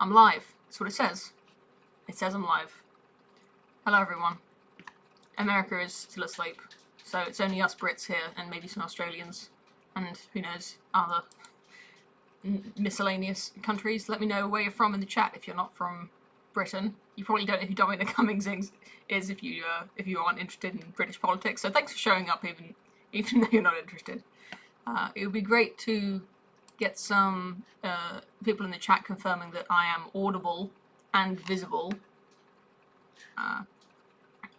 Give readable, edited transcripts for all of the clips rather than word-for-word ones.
I'm live. That's what it says. It says I'm live. Hello everyone. America is still asleep, so it's only us Brits here and maybe some Australians and who knows, other miscellaneous countries. Let me know where you're from in the chat if you're not from Britain. You probably don't know who Dominic Cummings is if you aren't interested in British politics. So thanks for showing up even though you're not interested. It would be great to get some people in the chat confirming that I am audible and visible.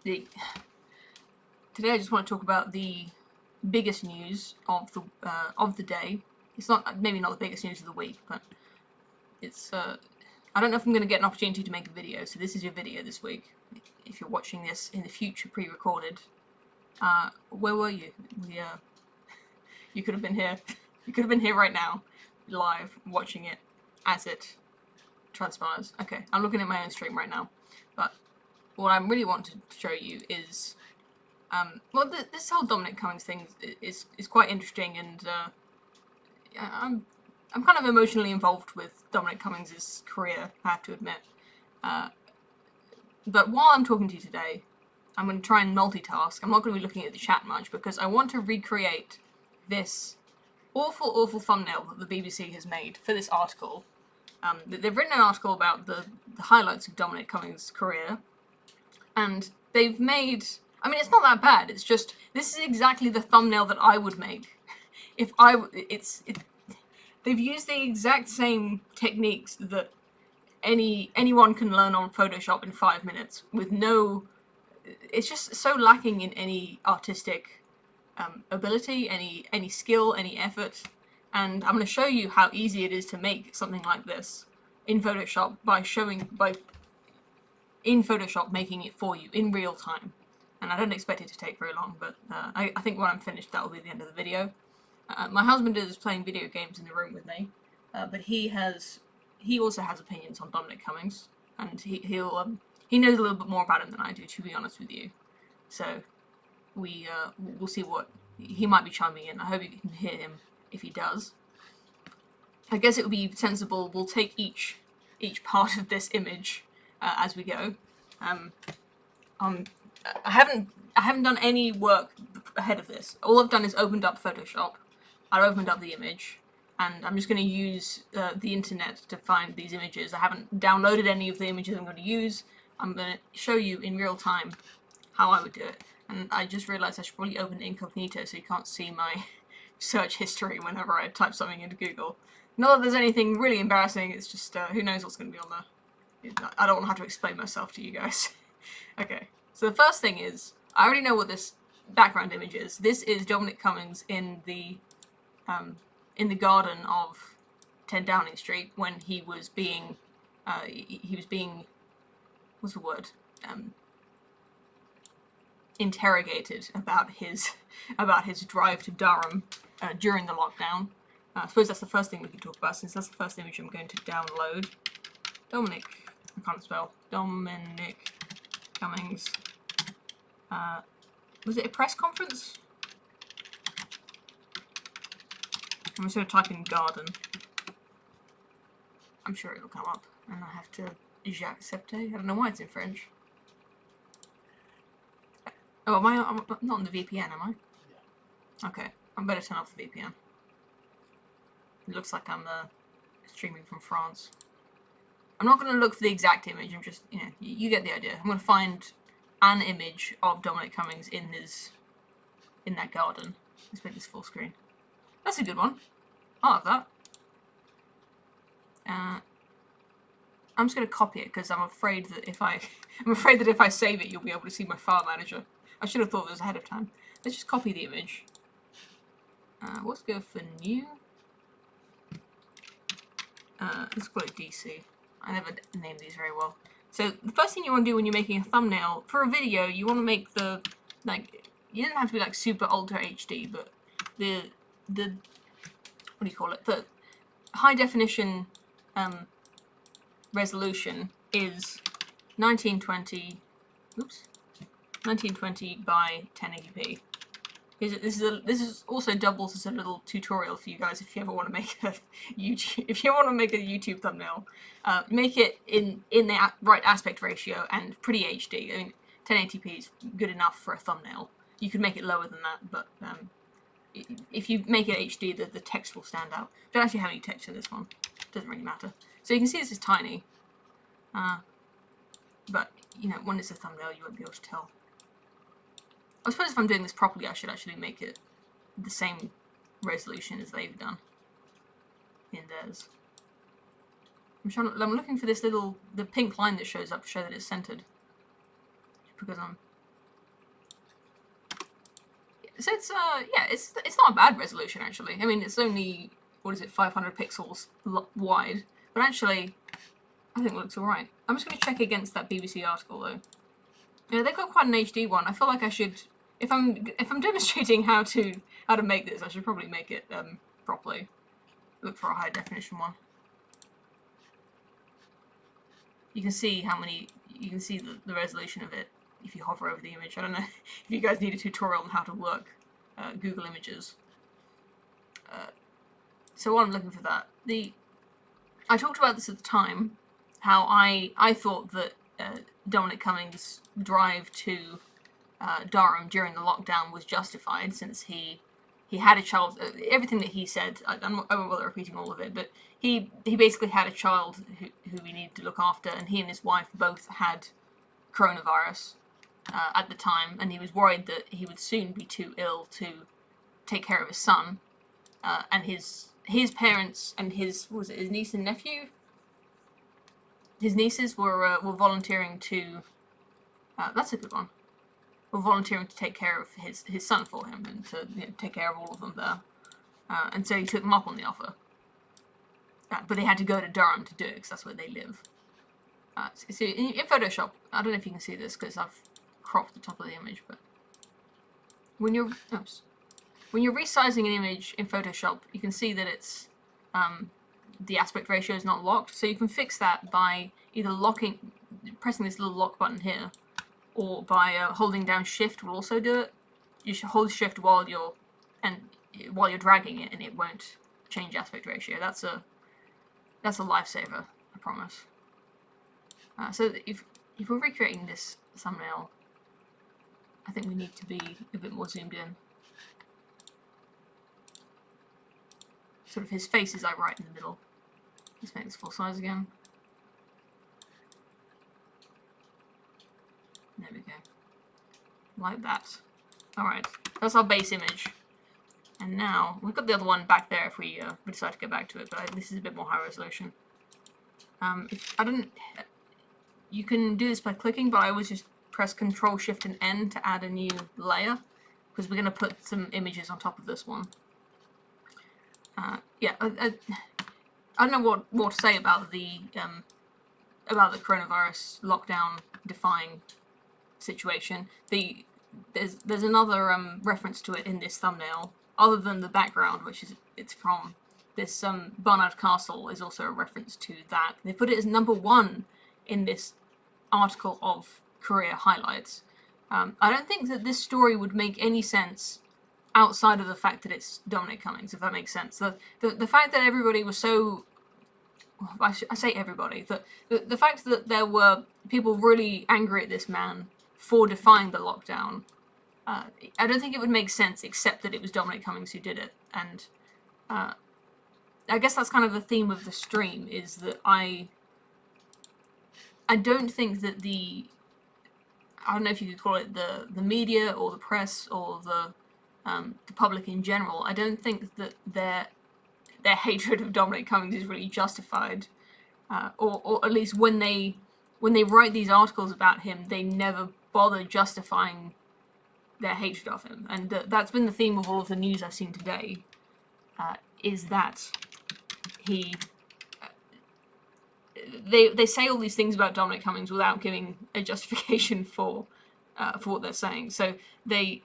Today I just want to talk about the biggest news of the day. It's maybe not the biggest news of the week, but it's I don't know if I'm going to get an opportunity to make a video, so this is your video this week. If you're watching this in the future, pre-recorded, where were you? You could have been here. You could have been here right now, live, watching it as it transpires. Okay, I'm looking at my own stream right now, but what I really want to show you is, well, this whole Dominic Cummings thing is quite interesting, and I'm kind of emotionally involved with Dominic Cummings' career, I have to admit. But while I'm talking to you today, I'm going to try and multitask. I'm not going to be looking at the chat much because I want to recreate this awful thumbnail that the BBC has made for this article. They've written an article about the highlights of Dominic Cummings' career, and they've made... I mean, it's not that bad. It's just, this is exactly the thumbnail that I would make. If they've used the exact same techniques that anyone can learn on Photoshop in 5 minutes with no... It's just so lacking in any artistic ability, any skill, any effort. And I'm going to show you how easy it is to make something like this in Photoshop in Photoshop making it for you in real time. And I don't expect it to take very long, but I think when I'm finished, that will be the end of the video. My husband is playing video games in the room with me, but he also has opinions on Dominic Cummings, and he knows a little bit more about him than I do, to be honest with you. So we'll see what he might be chiming in. I hope you can hear him if he does. I guess it would be sensible. We'll take each part of this image as we go. I haven't done any work ahead of this. All I've done is opened up Photoshop. I opened up the image, and I'm just going to use the internet to find these images. I haven't downloaded any of the images I'm going to use. I'm going to show you in real time how I would do it. And I just realised I should probably open incognito so you can't see my search history whenever I type something into Google. Not that there's anything really embarrassing, it's just who knows what's going to be on there. I don't want to have to explain myself to you guys. Okay, so the first thing is, I already know what this background image is. This is Dominic Cummings in the garden of 10 Downing Street when he was being, what's the word? Interrogated about his drive to Durham during the lockdown. I suppose that's the first thing we can talk about, since that's the first image I'm going to download. Dominic, I can't spell. Dominic Cummings. Was it a press conference? I'm just going to type in garden. I'm sure it'll come up, and I have to j'accepte. I don't know why it's in French. Oh, I'm not on the VPN, am I? Yeah. Okay, I better turn off the VPN. It looks like I'm streaming from France. I'm not going to look for the exact image, I'm just, you get the idea. I'm going to find an image of Dominic Cummings in that garden. Let's make this full screen. That's a good one. I like that. I'm just going to copy it because I'm afraid that if I save it, you'll be able to see my file manager. I should have thought this ahead of time. Let's just copy the image. Let's go for new. Let's call it DC. I never name these very well. So the first thing you want to do when you're making a thumbnail for a video, you want to make you don't have to be like super ultra HD, but the what do you call it? The high definition resolution is 1920 by 1080p. This is also doubles as a little tutorial for you guys if you ever want to make a YouTube thumbnail. Make it in the right aspect ratio and pretty HD. I mean, 1080p is good enough for a thumbnail. You could make it lower than that, but if you make it HD, the text will stand out. Don't actually have any text in this one. Doesn't really matter. So you can see this is tiny, but you know, when it's a thumbnail, you won't be able to tell. I suppose if I'm doing this properly, I should actually make it the same resolution as they've done in theirs. I'm looking for this the pink line that shows up to show that it's centered. Because so it's yeah, it's not a bad resolution actually. I mean, it's only, what is it, 500 pixels wide, but actually I think it looks alright. I'm just going to check against that BBC article though. Yeah, they've got quite an HD one. I feel like I should, if I'm demonstrating how to make this, I should probably make it properly. Look for a high definition one. You can see you can see the resolution of it if you hover over the image. I don't know if you guys need a tutorial on how to work Google Images. So while I'm looking for that, I talked about this at the time, how I thought that Dominic Cummings' drive to Durham during the lockdown was justified, since he had a child. Everything that he said, I won't bother repeating all of it, but he basically had a child who he needed to look after, and he and his wife both had coronavirus at the time, and he was worried that he would soon be too ill to take care of his son, and his parents and his niece and nephew. His nieces were volunteering to. That's a good one. Were volunteering to take care of his son for him and to take care of all of them there, and so he took them up on the offer. But they had to go to Durham to do it because that's where they live. So in Photoshop, I don't know if you can see this because I've cropped the top of the image, but when you're resizing an image in Photoshop, you can see that it's the aspect ratio is not locked, so you can fix that by either pressing this little lock button here, or by holding down Shift will also do it. You should hold Shift while you're dragging it, and it won't change aspect ratio. That's a lifesaver, I promise. So if we're recreating this thumbnail, I think we need to be a bit more zoomed in. Sort of his face is like right in the middle. Let's make this full size again. There we go. Like that. Alright, that's our base image. And now, we've got the other one back there if we decide to go back to it, but this is a bit more high resolution. You can do this by clicking, but I always just press Control Shift and N to add a new layer, because we're going to put some images on top of this one. Yeah, I don't know what to say about the coronavirus lockdown defying situation. There's another reference to it in this thumbnail, other than the background, which is it's from this Barnard Castle, is also a reference to that. They put it as #1 in this article of career highlights. I don't think that this story would make any sense outside of the fact that it's Dominic Cummings, if that makes sense. The fact that everybody was so... I say everybody. The fact that there were people really angry at this man for defying the lockdown, I don't think it would make sense except that it was Dominic Cummings who did it. And I guess that's kind of the theme of the stream, is that I don't think that I don't know if you could call it the media or the press or the public in general, I don't think that their hatred of Dominic Cummings is really justified, or at least when they write these articles about him, they never bother justifying their hatred of him. And that's been the theme of all of the news I've seen today, is that they say all these things about Dominic Cummings without giving a justification for what they're saying. So they'll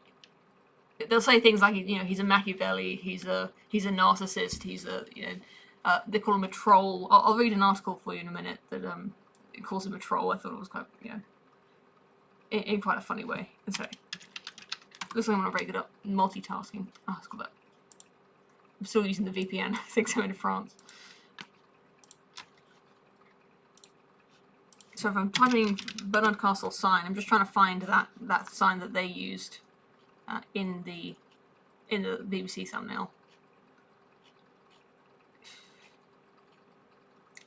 say things like, he's a Machiavelli, he's a narcissist, he's they call him a troll. I'll read an article for you in a minute that calls him a troll. I thought it was quite, in quite a funny way. So Looks like I'm gonna break it up. Multitasking. Oh, let's go back. I'm still using the VPN. I think I'm in France. So if I'm typing Bernard Castle sign, I'm just trying to find that sign that they used in the BBC thumbnail.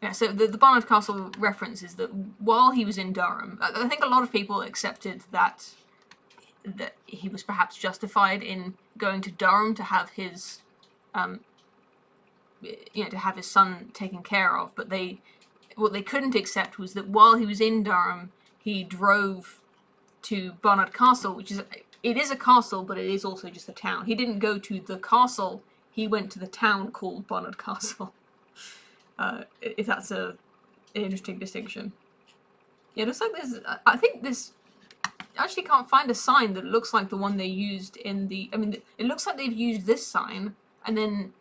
Yeah, so the Barnard Castle reference is that while he was in Durham, I think a lot of people accepted that he was perhaps justified in going to Durham to have his, to have his son taken care of. But what they couldn't accept was that while he was in Durham, he drove to Barnard Castle, which is a castle, but it is also just a town. He didn't go to the castle; he went to the town called Barnard Castle. If that's an interesting distinction. Yeah, it looks like there's... I think this... I actually can't find a sign that looks like the one they used in the... I mean, it looks like they've used this sign, and then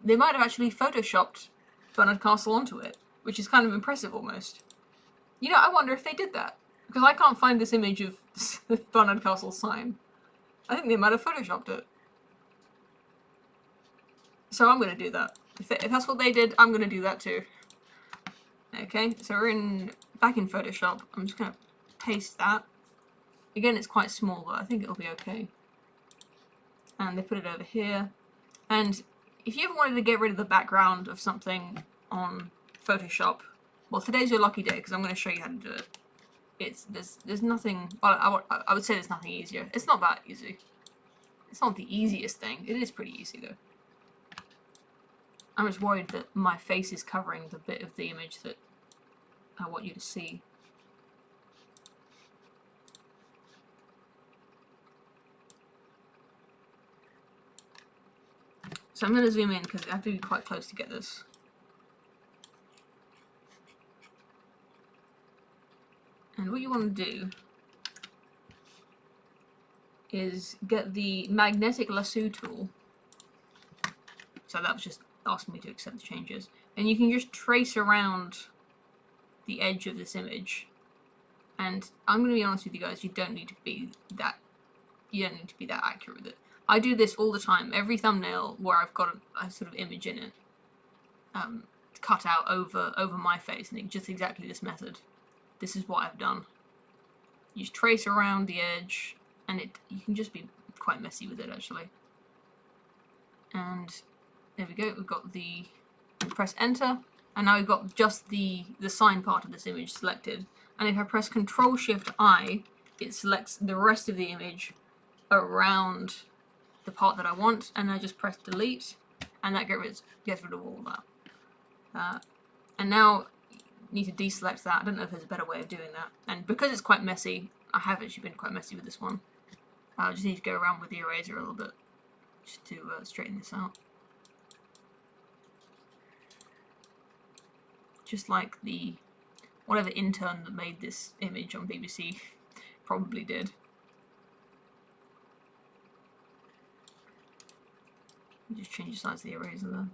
they might have actually photoshopped Barnard Castle onto it, which is kind of impressive, almost. You know, I wonder if they did that, because I can't find this image of the Barnard Castle sign. I think they might have photoshopped it. So I'm going to do that. If that's what they did, I'm going to do that too. Okay, so we're back in Photoshop. I'm just going to paste that. Again, it's quite small, but I think it'll be okay. And they put it over here. And if you ever wanted to get rid of the background of something on Photoshop, well, today's your lucky day, because I'm going to show you how to do it. There's nothing... Well, I would say there's nothing easier. It's not that easy. It's not the easiest thing. It is pretty easy, though. I'm just worried that my face is covering the bit of the image that I want you to see. So I'm going to zoom in because I have to be quite close to get this. And what you want to do is get the magnetic lasso tool. So that was just asking me to accept the changes, and you can just trace around the edge of this image. And I'm going to be honest with you guys, you don't need to be that accurate with it. I do this all the time. Every thumbnail where I've got a sort of image in it cut out over my face, and it's just exactly this method. This is what I've done. You just trace around the edge, and you can just be quite messy with it, actually. And there we go, we've got press enter, and now we've got just the sign part of this image selected. And if I press Ctrl-Shift-I, it selects the rest of the image around the part that I want, and I just press delete, and that gets rid of all of that. And now you need to deselect that. I don't know if there's a better way of doing that. And because it's quite messy, I have actually been quite messy with this one. I just need to go around with the eraser a little bit, just to straighten this out. Just like whatever intern that made this image on BBC probably did. Just change the size of the eraser there.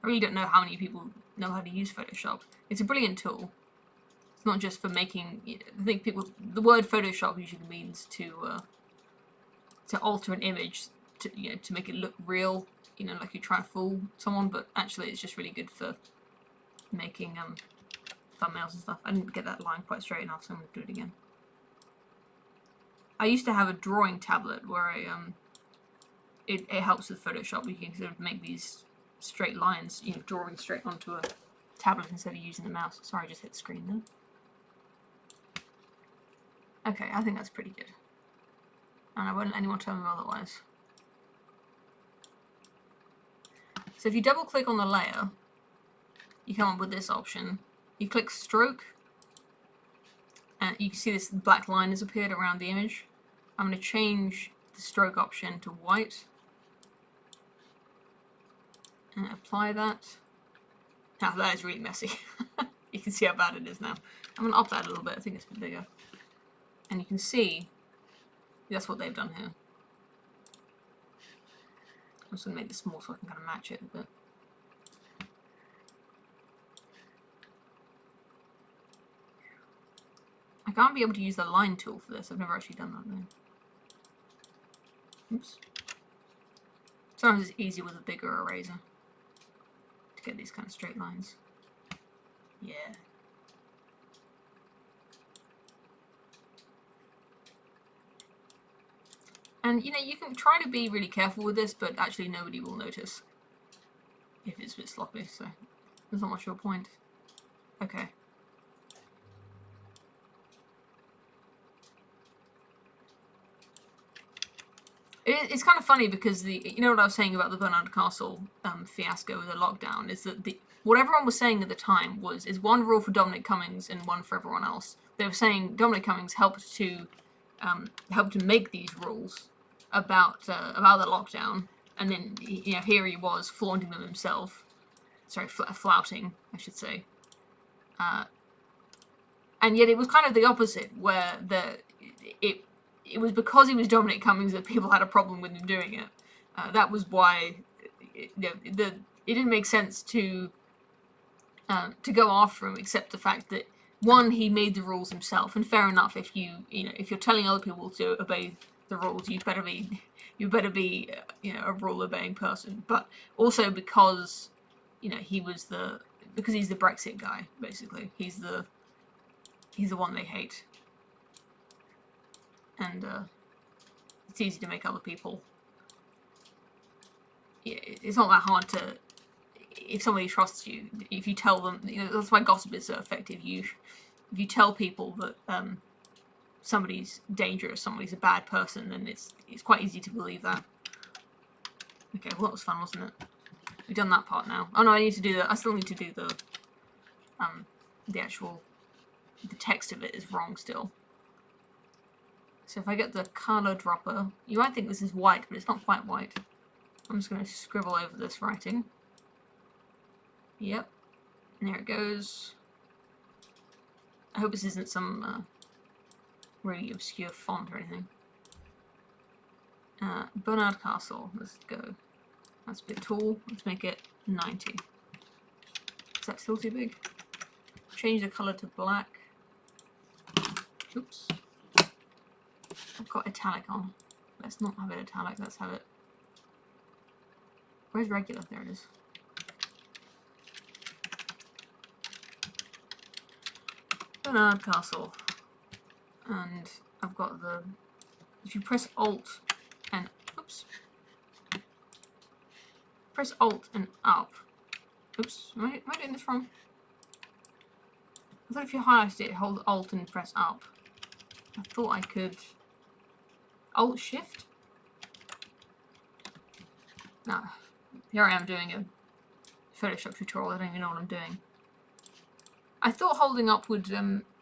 I really don't know how many people know how to use Photoshop. It's a brilliant tool. It's not just for making... I think the word Photoshop usually means to alter an image to make it look real, like you're trying to fool someone, but actually it's just really good for making thumbnails and stuff. I didn't get that line quite straight enough, so I'm going to do it again. I used to have a drawing tablet where it helps with Photoshop. You can sort of make these straight lines, drawing straight onto a tablet instead of using the mouse. Sorry, I just hit the screen there. Okay, I think that's pretty good. And I won't let anyone tell me otherwise. So if you double click on the layer, you come up with this option. You click stroke, and you can see this black line has appeared around the image. I'm going to change the stroke option to white and apply that. Now that is really messy. You can see how bad it is now. I'm going to up that a little bit. I think it's a bit bigger. And you can see that's what they've done here. I'm just going to make this small so I can kind of match it a bit. I can't be able to use the line tool for this. I've never actually done that though. Oops. Sometimes it's easier with a bigger eraser to get these kind of straight lines. Yeah. And, you know, you can try to be really careful with this, but actually nobody will notice if it's a bit sloppy, so there's not much of a point. Okay. It's kind of funny because you know what I was saying about the Bernard Castle fiasco with the lockdown is that what everyone was saying at the time is one rule for Dominic Cummings and one for everyone else. They were saying Dominic Cummings helped to make these rules about the lockdown, and then you know here he was flaunting them himself. Sorry, flouting, I should say. And yet it was kind of the opposite, where it was because he was Dominic Cummings that people had a problem with him doing it. That was why it didn't make sense to go after him, except the fact that one, he made the rules himself, and fair enough. If you're telling other people to obey the rules, you better be a rule-obeying person. But also because he's the Brexit guy, basically. He's the one they hate. And it's easy to make other people. Yeah, it's not that hard to. If somebody trusts you, if you tell them, that's why gossip is so effective. If you tell people that somebody's dangerous, somebody's a bad person, then it's quite easy to believe that. Okay, well that was fun, wasn't it? We've done that part now. Oh no, I still need to do the text of it is wrong still. So if I get the color dropper, you might think this is white, but it's not quite white. I'm just going to scribble over this writing. Yep. And there it goes. I hope this isn't some really obscure font or anything. Bernard Castle. Let's go. That's a bit tall. Let's make it 90. Is that still too big? Change the color to black. Oops. I've got italic on. Let's not have it italic, let's have it... Where's regular? There it is. Bernard Castle. And I've got the... If you press Alt and... Oops. Press Alt and up. Oops, am I doing this wrong? I thought if you highlighted it, hold Alt and press up. I thought I could... Alt Shift? No. Here I am doing a Photoshop tutorial, I don't even know what I'm doing. I thought holding up would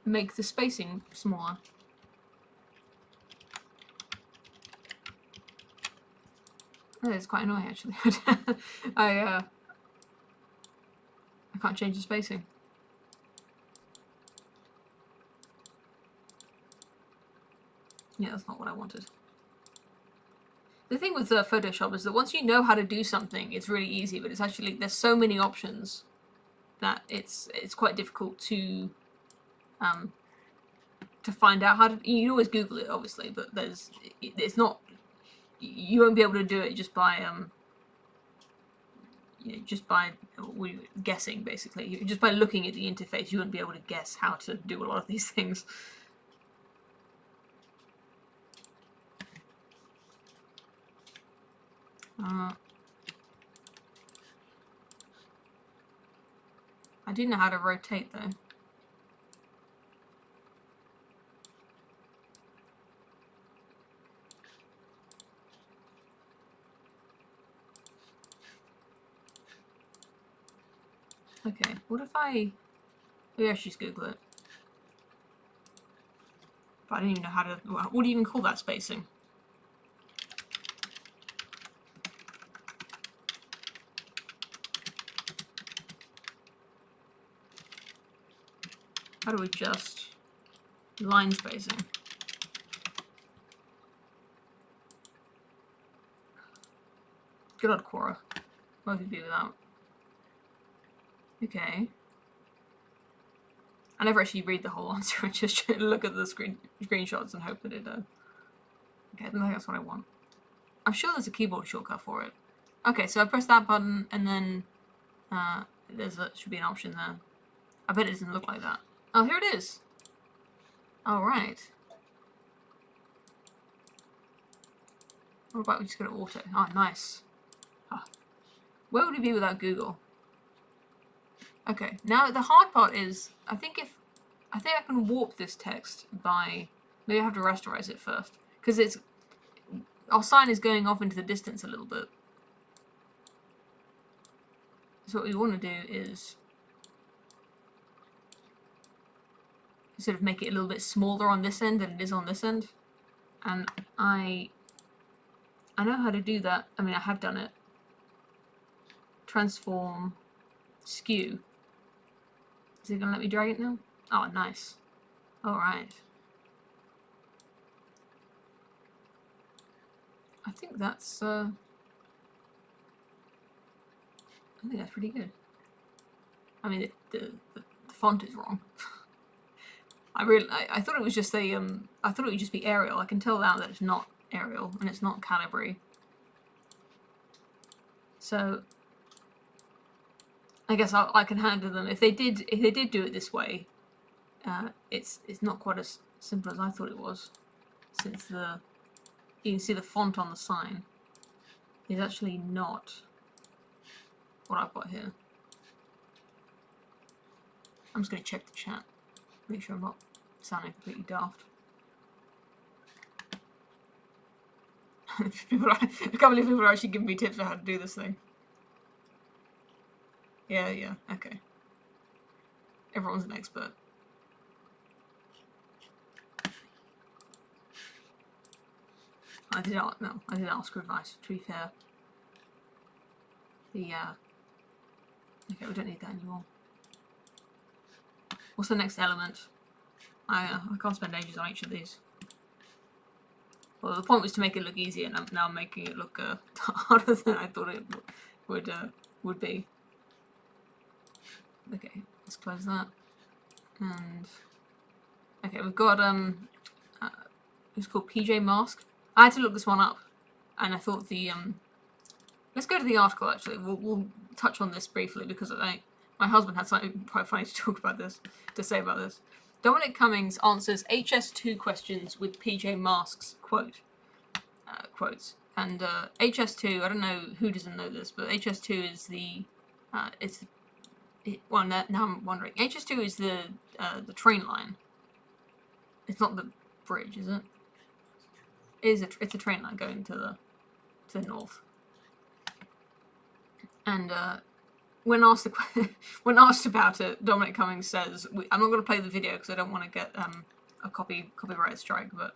make the spacing smaller. Oh, it's quite annoying actually. I can't change the spacing. Yeah, that's not what I wanted. The thing with Photoshop is that once you know how to do something, it's really easy, but it's actually, there's so many options that it's quite difficult to find out how to. You can always Google it, obviously, but it's not. You won't be able to do it just by guessing, basically. Just by looking at the interface, you wouldn't be able to guess how to do a lot of these things. I do know how to rotate though. Okay, what if maybe I should just Google it. But I don't even know how to, what do you even call that spacing? How do we adjust line spacing? Good old Quora. What would we do without? Okay. I never actually read the whole answer. I just look at the screenshots and hope that it does. Okay, I think that's what I want. I'm sure there's a keyboard shortcut for it. Okay, so I press that button, and then should be an option there. I bet it doesn't look like that. Oh, here it is. All right. What about we just go to auto? Oh, nice. Huh. Where would we be without Google? Okay, now the hard part is, I think I can warp this text by, maybe I have to rasterize it first, because our sign is going off into the distance a little bit. So what we want to do is sort of make it a little bit smaller on this end than it is on this end. And I know how to do that. I mean, I have done it. Transform, skew. Is it going to let me drag it now? Oh, nice. Alright. I think that's pretty good. I mean, the font is wrong. I thought it was just I thought it would just be Arial. I can tell now that it's not Arial and it's not Calibri. So I guess I can handle them. If they did do it this way, it's not quite as simple as I thought it was, since you can see the font on the sign is actually not what I've got here. I'm just going to check the chat, make sure I'm not sounding completely daft. I can't believe people are actually giving me tips on how to do this thing. Yeah, okay. Everyone's an expert. I did ask for advice, to be fair. Okay, we don't need that anymore. What's the next element? I can't spend ages on each of these. Well, the point was to make it look easier, and now I'm making it look harder than I thought it would be. Okay, let's close that. And okay, we've got it's called PJ Mask. I had to look this one up, and I thought let's go to the article. Actually, we'll touch on this briefly because my husband had something quite funny to say about this. Dominic Cummings answers HS2 questions with PJ Masks quotes. And HS2, I don't know who doesn't know this, but HS2 is well, now I'm wondering. HS2 is the train line. It's not the bridge, is it? It's a train line going to the north. And when asked about it, Dominic Cummings says, "I'm not going to play the video because I don't want to get a copyright strike." But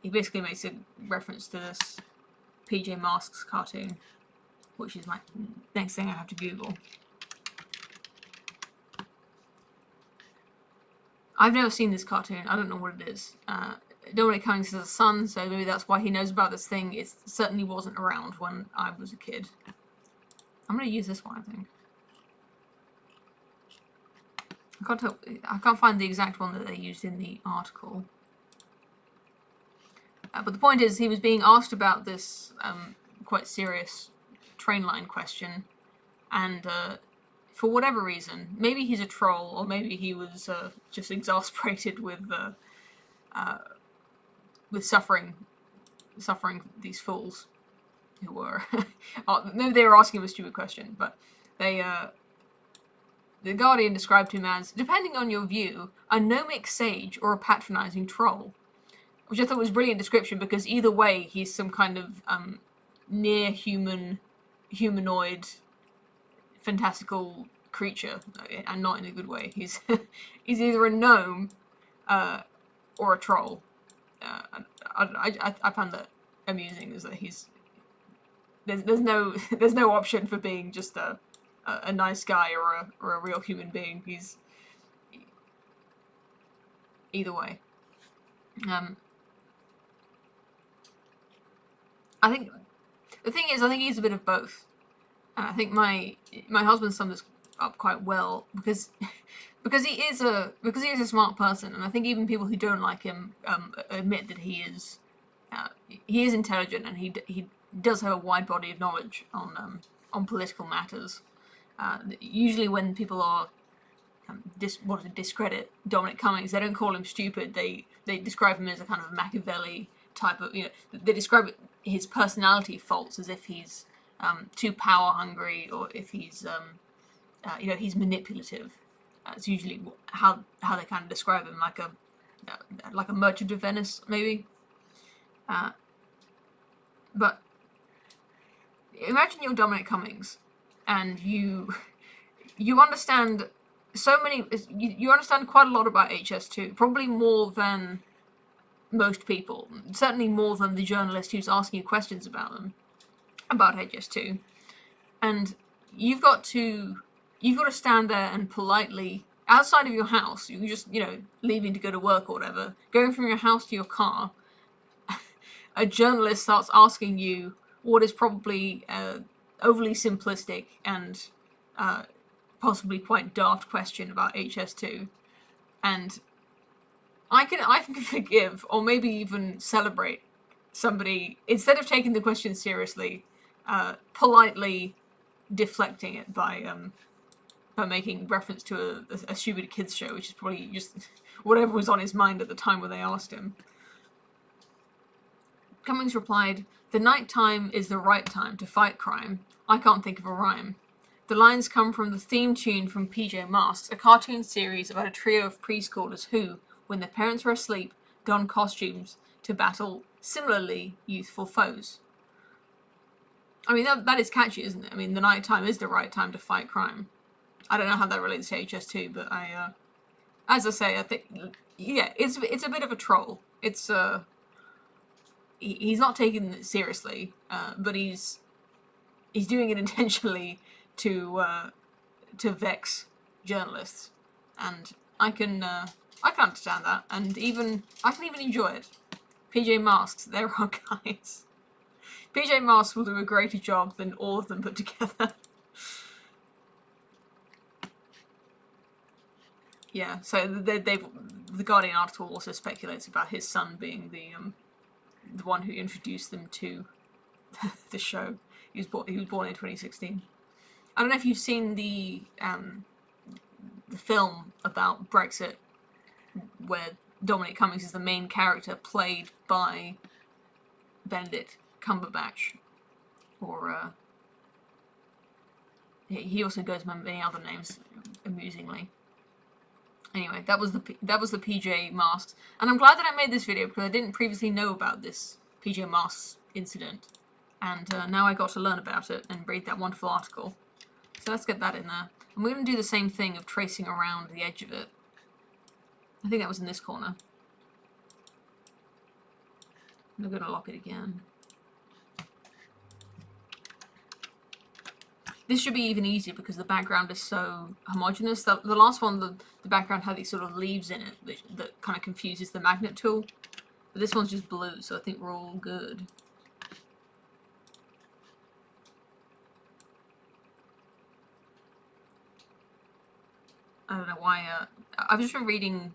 he basically makes a reference to this PJ Masks cartoon, which is my next thing I have to Google. I've never seen this cartoon. I don't know what it is. Dominic Cummings has a son, so maybe that's why he knows about this thing. It certainly wasn't around when I was a kid. I'm going to use this one, I think. I can't find the exact one that they used in the article. But the point is, he was being asked about this quite serious train line question, and for whatever reason, maybe he's a troll, or maybe he was just exasperated with suffering these fools who were maybe they were asking him a stupid question, but the Guardian described him as, depending on your view, a gnomic sage or a patronizing troll, which I thought was a brilliant description, because either way he's some kind of near humanoid fantastical creature, and not in a good way. He's either a gnome or a troll. I found that amusing, is that there's no option for being just a nice guy or a real human being. He's either way. I think the thing is, I think he's a bit of both. And I think my husband summed this up quite well, because he is a smart person, and I think even people who don't like him admit that he is he is intelligent, and he does have a wide body of knowledge on political matters. Usually when people are want to discredit Dominic Cummings, they don't call him stupid. They describe him as a kind of Machiavelli type of, they describe his personality faults as if he's too power hungry, or if he's he's manipulative. It's usually how they kind of describe him, like a merchant of Venice, maybe. But imagine you're Dominic Cummings, and you understand you understand quite a lot about HS2, probably more than most people, certainly more than the journalist who's asking you questions about HS2, and you've got to stand there and politely, outside of your house, you just leaving to go to work or whatever, going from your house to your car, a journalist starts asking you what is probably overly simplistic and possibly quite daft question about HS2, and I can forgive, or maybe even celebrate, somebody, instead of taking the question seriously, politely deflecting it by making reference to a stupid kids show, which is probably just whatever was on his mind at the time when they asked him. Cummings replied, "The night time is the right time to fight crime. I can't think of a rhyme." The lines come from the theme tune from PJ Masks, a cartoon series about a trio of preschoolers who, when their parents were asleep, don costumes to battle similarly youthful foes. I mean, that is catchy, isn't it? I mean, the night time is the right time to fight crime. I don't know how that relates to HS2, but as I say, I think, yeah, it's a bit of a troll. It's he's not taking it seriously, but he's doing it intentionally to vex journalists, and I can understand that, and I can even enjoy it. PJ Masks, they're our guys. PJ Masks will do a greater job than all of them put together. Yeah, so the Guardian article also speculates about his son being the one who introduced them to the show. He was born in 2016. I don't know if you've seen the film about Brexit, where Dominic Cummings is the main character, played by Benedict Cumberbatch, or he also goes by many other names, amusingly. Anyway, that was the PJ Masks, and I'm glad that I made this video because I didn't previously know about this PJ Masks incident, and now I got to learn about it and read that wonderful article. So let's get that in there. And we're going to do the same thing of tracing around the edge of it. I think that was in this corner. I'm going to lock it again. This should be even easier because the background is so homogeneous. The last one, the background had these sort of leaves in it that kind of confuses the magnet tool. But this one's just blue, so I think we're all good. I don't know why, I've just been reading,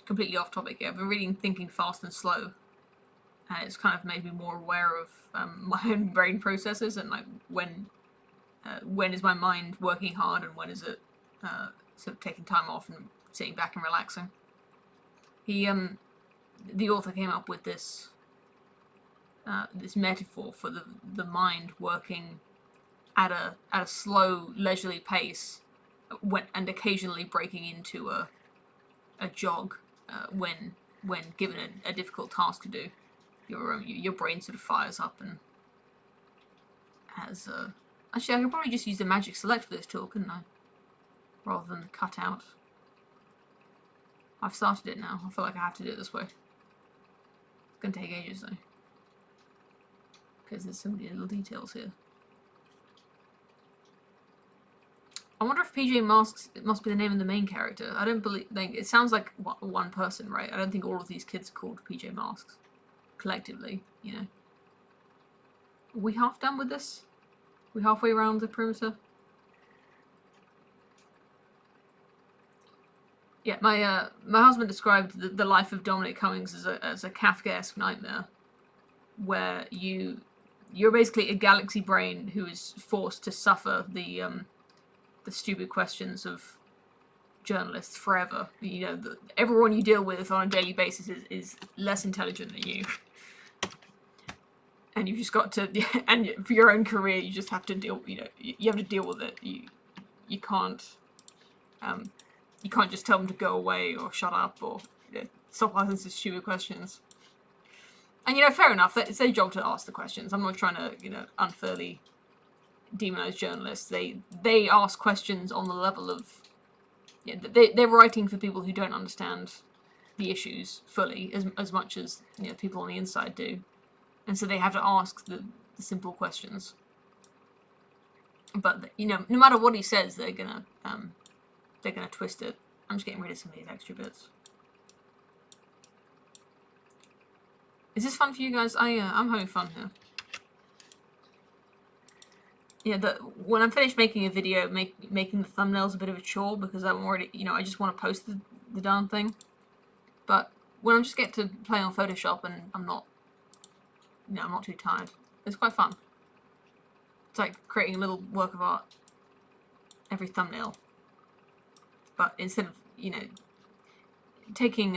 completely off topic here, I've been reading Thinking Fast and Slow, and it's kind of made me more aware of my own brain processes, and like when is my mind working hard and when is it sort of taking time off and sitting back and relaxing. The author came up with this this metaphor for the mind working at a slow, leisurely pace, and occasionally breaking into a jog when given a difficult task to do. Your brain sort of fires up and has actually I could probably just use the magic select for this tool, couldn't I? Rather than the cut out. I've started it now. I feel like I have to do it this way. It's gonna take ages though, because there's so many little details here. I wonder if PJ Masks, it must be the name of the main character. I don't believe, it sounds like one person, right? I don't think all of these kids are called PJ Masks. Collectively, you know. Are we half done with this? Are we halfway around the perimeter? Yeah, my husband described the life of Dominic Cummings as a Kafkaesque nightmare. where you're basically a galaxy brain who is forced to suffer the stupid questions of journalists forever. You know, everyone you deal with on a daily basis is less intelligent than you. And you've just got to, and for your own career, you just have to deal, you have to deal with it. You can't just tell them to go away or shut up or stop asking such stupid questions. And, fair enough, it's their job to ask the questions. I'm not trying to, unfairly demonize journalists. They ask questions on the level of, they're writing for people who don't understand the issues fully as much as, people on the inside do. And so they have to ask the simple questions. But, no matter what he says, they're gonna twist it. I'm just getting rid of some of these extra bits. Is this fun for you guys? I'm having fun here. Yeah, when I'm finished making a video, making the thumbnails a bit of a chore because I'm already, I just want to post the darn thing. But when I just get to play on Photoshop and I'm not too tired, it's quite fun. It's like creating a little work of art every thumbnail. But instead of, taking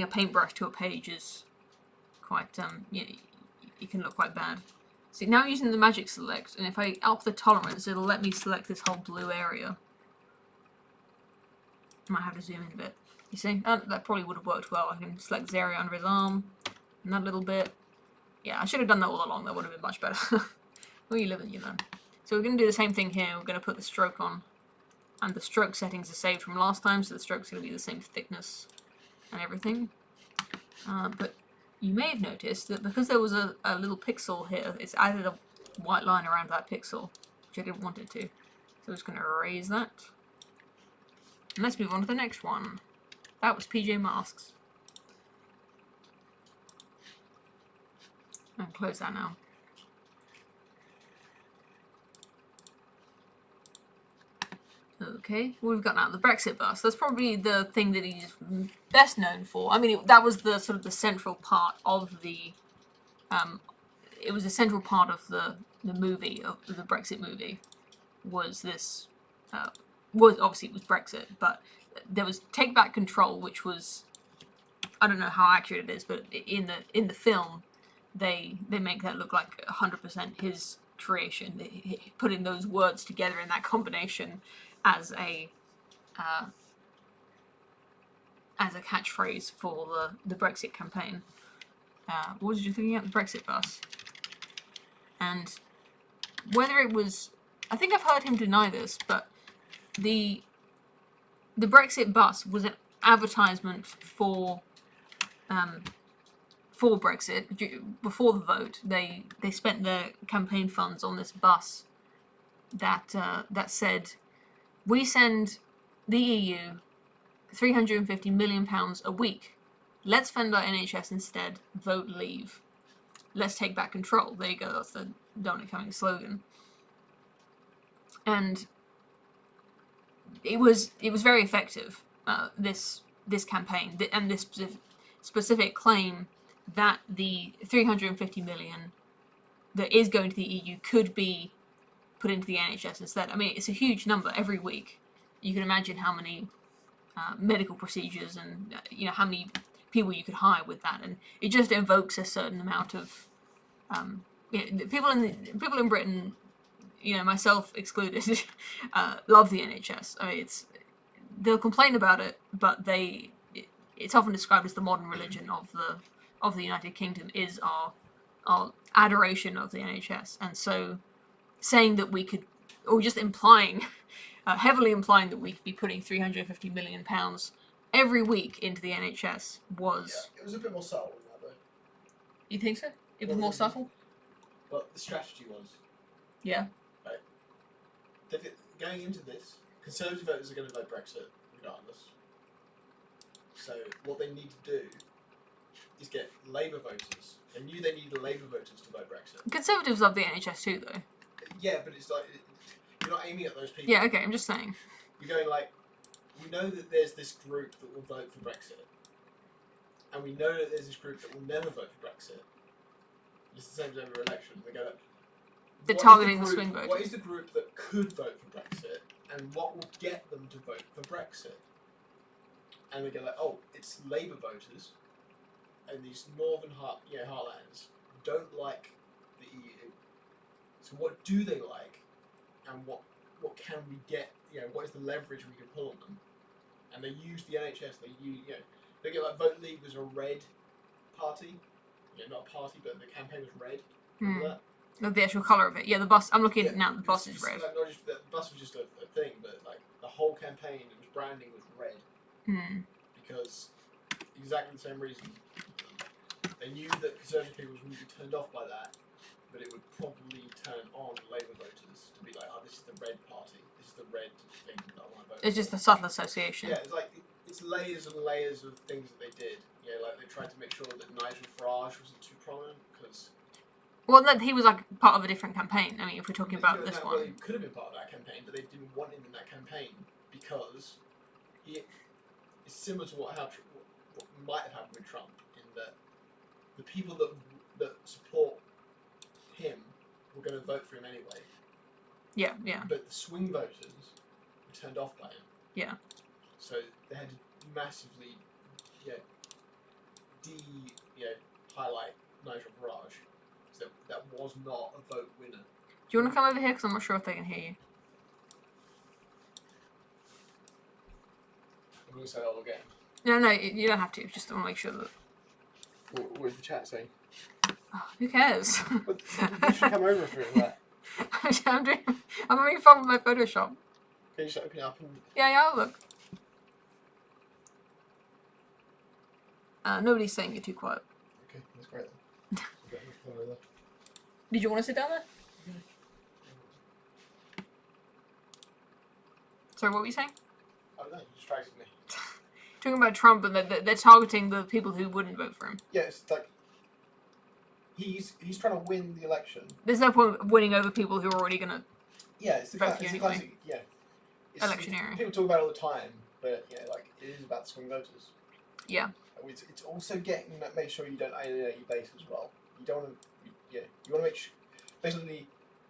a paintbrush to a page is quite, it can look quite bad. See, now I'm using the magic select, and if I up the tolerance, it'll let me select this whole blue area. I might have to zoom in a bit. You see? That probably would have worked well. I can select this area under his arm, and that little bit. Yeah, I should have done that all along. That would have been much better. Where you live in, So we're going to do the same thing here. We're going to put the stroke on. And the stroke settings are saved from last time, so the stroke's going to be the same thickness and everything. But you may have noticed that because there was a little pixel here, it's added a white line around that pixel, which I didn't want it to. So I'm just going to erase that. And let's move on to the next one. That was PJ Masks. And close that now. Okay, what we've got now, the Brexit bus. That's probably the thing that he's best known for. I mean, that was the sort of the central part of the, it was a central part of the movie, of the Brexit movie, was this, obviously it was Brexit, but there was Take Back Control, which was, I don't know how accurate it is, but in the film, they make that look like 100% his creation, putting those words together in that combination as a catchphrase for the Brexit campaign. What was you thinking at the Brexit bus? And whether it was, I think I've heard him deny this, but the Brexit bus was an advertisement for Brexit. Before the vote, they spent their campaign funds on this bus that said, we send the EU £350 million a week. Let's fund our NHS instead. Vote leave. Let's take back control. There you go. That's the Dominic Cummings slogan. And it was very effective. This campaign and this specific claim that the 350 million that is going to the EU could be put into the NHS instead. I mean, it's a huge number every week. You can imagine how many medical procedures and how many people you could hire with that, and it just evokes a certain amount of people in Britain, myself excluded, love the NHS. I mean, they'll complain about it, but it's often described as the modern religion of the United Kingdom is our adoration of the NHS, and so saying that we could, or just implying, heavily implying that we could be putting £350 million every week into the NHS was... Yeah, it was a bit more subtle than that, though. You think so? It was more subtle? But the strategy was... Yeah. Right. Going into this, Conservative voters are going to vote Brexit, regardless. So what they need to do is get Labour voters. They knew they needed Labour voters to vote Brexit. Conservatives love the NHS too, though. Yeah, but it's like, you're not aiming at those people. Yeah, okay, I'm just saying. You're going like, we know that there's this group that will vote for Brexit. and we know that there's this group that will never vote for Brexit. It's the same as every election. They go, they're targeting the swing voters. What is the group that could vote for Brexit, and what will get them to vote for Brexit? And they go like, oh, it's Labour voters, and these northern heartlands don't like the EU. So what do they like, and what can we get? What is the leverage we can pull on them? And they use the NHS. They get like Vote Leave was a red party. Not a party, but the campaign was red. Remember that? No, the actual colour of it. Yeah, the bus. I'm looking now. The bus is red. Like, not just, the bus was just a thing, but like the whole campaign, it was branding was red. Because exactly the same reason. They knew that Conservative people wouldn't be turned off by that, but it would probably turn on Labour voters to be like, oh, this is the red party. This is the red thing that I want to vote for. It's just a subtle association. Yeah, it's layers and layers of things that they did. Like they tried to make sure that Nigel Farage wasn't too prominent because. Well, he was like part of a different campaign. I mean, if we're talking about this one. Well, he could have been part of that campaign, but they didn't want him in that campaign because it's similar to what might have happened with Trump in that the people that support him were going to vote for him anyway. Yeah, yeah. But the swing voters were turned off by him. Yeah. So they had to massively, highlight Nigel Farage. So that was not a vote winner. Do you want to come over here? Because I'm not sure if they can hear you. I'm going to say that again. No, you don't have to. Just want to make sure that. What is the chat saying? Oh, who cares? You should come over for that. I'm having fun with my Photoshop. Can you just open it up and... Yeah, I'll look. Nobody's saying you're too quiet. Okay, that's great then. Did you want to sit down there? Sorry, what were you saying? I don't know, you distracted me. Talking about Trump and they're targeting the people who wouldn't vote for him. Yeah, it's like he's trying to win the election. There's no point of winning over people who are already going to vote for you anyway. Electioneering. People talk about it all the time, but it is about the swing voters. Yeah. It's also getting that make sure you don't alienate your base as well. You don't want to, you want to make sure. Basically,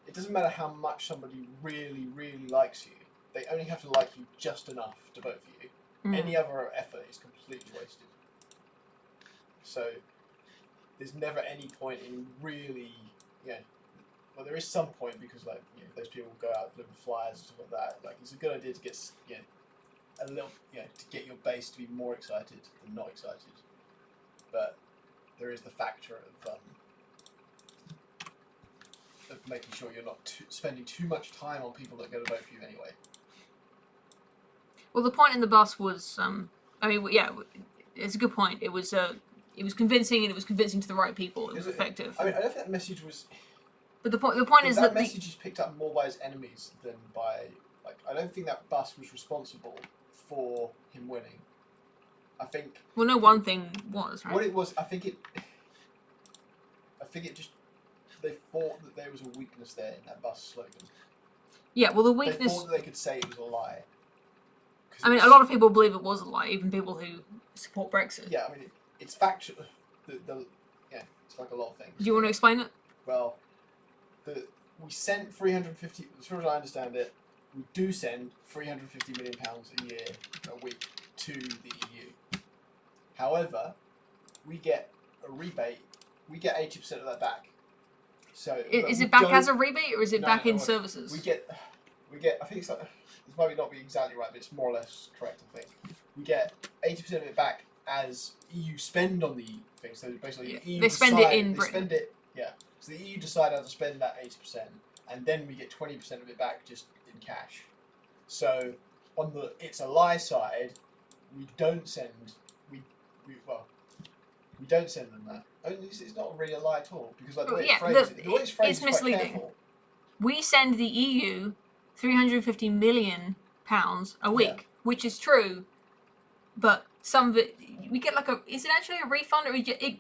it doesn't matter how much somebody really, really likes you. They only have to like you just enough to vote for you. Any other effort is completely wasted. So there's never any point in really, well, there is some point because those people go out and deliver flyers and stuff like that. Like it's a good idea to get a little, to get your base to be more excited than not excited. But there is the factor of making sure you're not spending too much time on people that are going to vote for you anyway. Well, the point in the bus was, it's a good point. It was convincing, and it was convincing to the right people. It was effective. I don't think that message was. But the point is that message is picked up more by his enemies than by I don't think that bus was responsible for him winning. I think. Well, no one thing was right. What it was, I think it just they thought that there was a weakness there in that bus slogan. Yeah, well, the weakness. They thought that they could say it was a lie. I mean, a lot of people believe it was a lie, even people who support Brexit. Yeah, I mean, it's factual. It's like a lot of things. Do you want to explain it? Well, we sent 350. As far as I understand it, we do send £350 million a year, a week to the EU. However, we get a rebate. We get 80% of that back. So is it back as a rebate or is it back in services? We get. I think it's like. This might not be exactly right, but it's more or less correct. I think we get 80% of it back as EU spend on the thing. So basically, the EU they spend it in Britain. Spend it, So the EU decide how to spend that 80%, and then we get 20% of it back just in cash. So on the it's a lie side, we don't send we don't send them that. It's not really a lie at all because the way it's phrased it's misleading. Quite careful. We send the EU £350 million a week, which is true, but some of it we get is it actually a refund or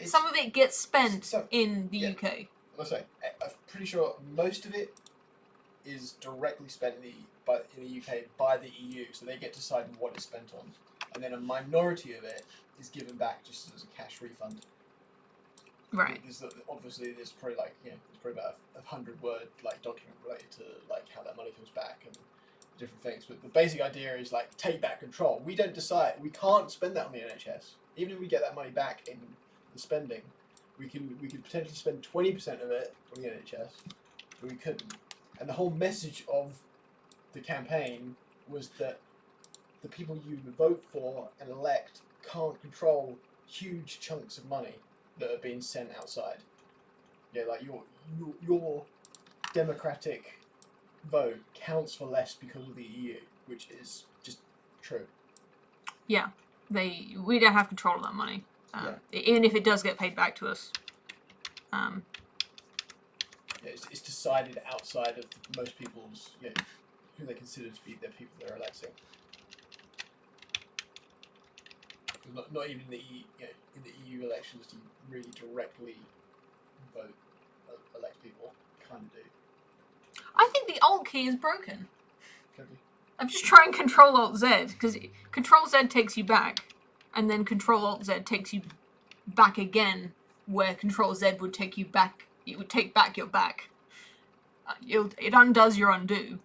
some of it gets spent in the UK? I'm pretty sure most of it is directly spent in the UK by the EU, so they get to decide what it's spent on. and then a minority of it is given back just as a cash refund. Right. Obviously, there's probably there's probably about a 100-word document related to how that money comes back and different things. But the basic idea is take back control. We don't decide. We can't spend that on the NHS. Even if we get that money back in the spending, we could potentially spend 20% of it on the NHS, but we couldn't. And the whole message of the campaign was that the people you vote for and elect can't control huge chunks of money that are being sent outside. Yeah, your democratic vote counts for less because of the EU, which is just true. Yeah, we don't have control of that money, even if it does get paid back to us. It's decided outside of most people's, who they consider to be the people they're electing. Not even in the EU elections do you really directly vote, elect people. Kind of do. I think the Alt key is broken. Could be. I'm just trying Control Alt Z, because Control Z takes you back, and then Control Alt Z takes you back again, where Control Z would take you back. It would take back your back. It undoes your undo.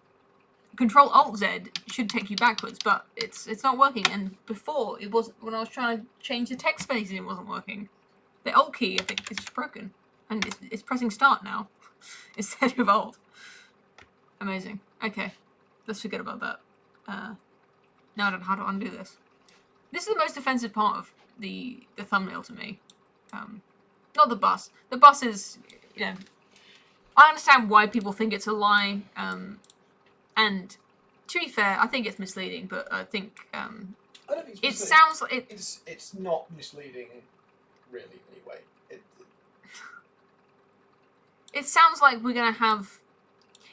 Control Alt Z should take you backwards, but it's not working. And before it was when I was trying to change the text spacing, it wasn't working. The Alt key, I think, is just broken, and it's pressing Start now instead of Alt. Amazing. Okay, let's forget about that. Now I don't know how to undo this. This is the most offensive part of the thumbnail to me. Not the bus. The bus is, I understand why people think it's a lie. And to be fair, I think it's misleading. But I think I don't think it sounds like it's not misleading, really. Anyway, it sounds like we're gonna have.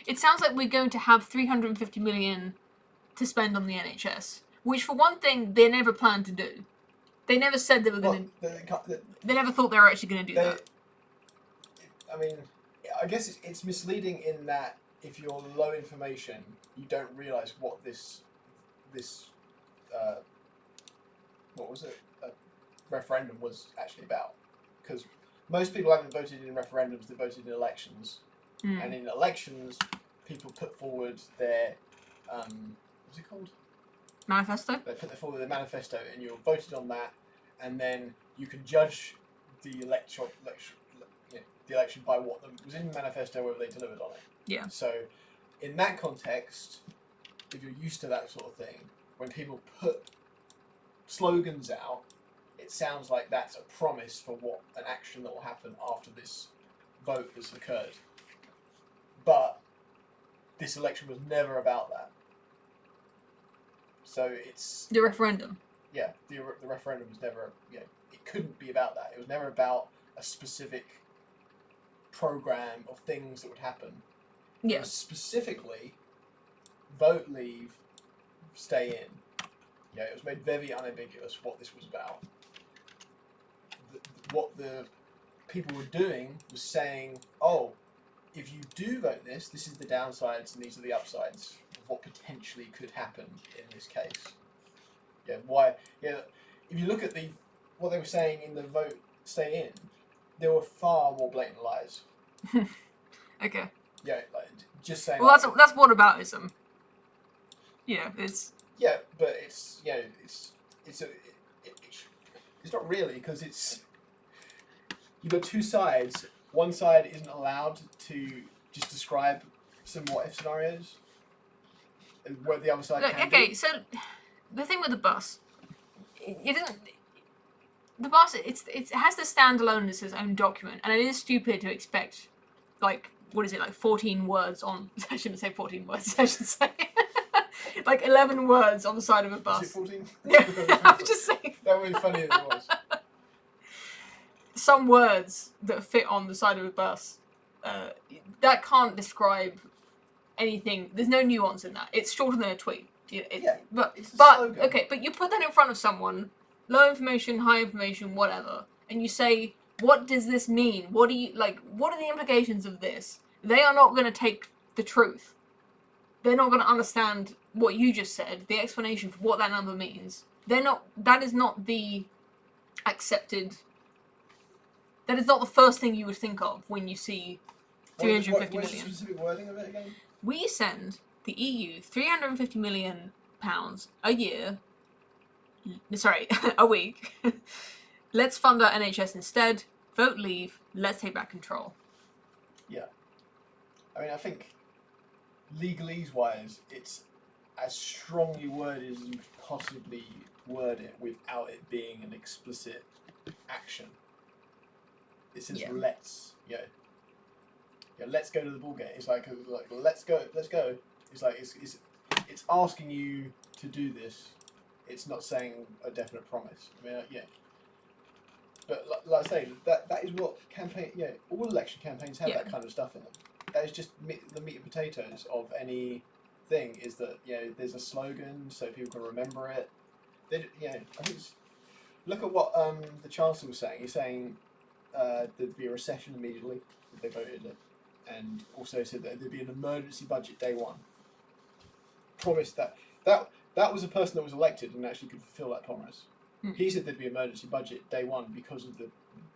It sounds like we're going to have 350 million to spend on the NHS, which for one thing they never planned to do. They never said they were going to. They never thought they were actually going to do that. I mean, I guess it's misleading in that if you're low information, you don't realise what this what was it, referendum was actually about. Because most people haven't voted in referendums; they voted in elections. And in elections, people put forward their what's it called? Manifesto. They put forward their manifesto, and you're voted on that, and then you can judge the election by what was in the manifesto, whether they delivered on it. Yeah. So, in that context, if you're used to that sort of thing, when people put slogans out, it sounds like that's a promise for what an action that will happen after this vote has occurred. But this election was never about that. So it's the referendum. Yeah, the referendum was never. It couldn't be about that. It was never about a specific program of things that would happen. Yeah. It was specifically vote, leave, stay in. Yeah, it was made very unambiguous what this was about. What the people were doing was saying, "Oh, if you do vote this is the downsides and these are the upsides of what potentially could happen in this case." Yeah, why? Yeah, if you look at what they were saying in the vote stay in, there were far more blatant lies. Okay. Yeah, just saying. Well, that's whataboutism. It's. Yeah, but it's it's not really, because you've got two sides. One side isn't allowed to just describe some what if scenarios, where the other side can. Okay, so the thing with the bus, it isn't. The bus, it has to stand alone as its own document, and it is stupid to expect, 14 words on. I shouldn't say 14 words. I should say 11 words on the side of a bus. Is it 14? Yeah, I'm just saying. That would be funny if it was. Some words that fit on the side of a bus, that can't describe anything. There's no nuance in that. It's shorter than a tweet. But okay, but you put that in front of someone, low information, high information, whatever, and you say, what does this mean? What are the implications of this? They are not going to take the truth. They're not going to understand what you just said, the explanation for what that number means, that is not the accepted, that is not the first thing you would think of when you see 350 What is million. the specific wording of it again? We send the EU £350 million a year, sorry, a week. Let's fund our NHS instead. Vote leave. Let's take back control. Yeah. I mean, I think legalese-wise, it's as strongly worded as you could possibly word it without it being an explicit action. It says let's, let's go to the ball game. It's like let's go. It's like it's asking you to do this. It's not saying a definite promise. I mean, But like I say, that is what campaign. All election campaigns have that kind of stuff in them. That is just the meat and potatoes of any thing. Is that there's a slogan so people can remember it. I think look at what the Chancellor was saying. He's saying there'd be a recession immediately if they voted it, and also said that there'd be an emergency budget day one. Promised that was a person that was elected and actually could fulfill that promise. He said there'd be an emergency budget day one because of the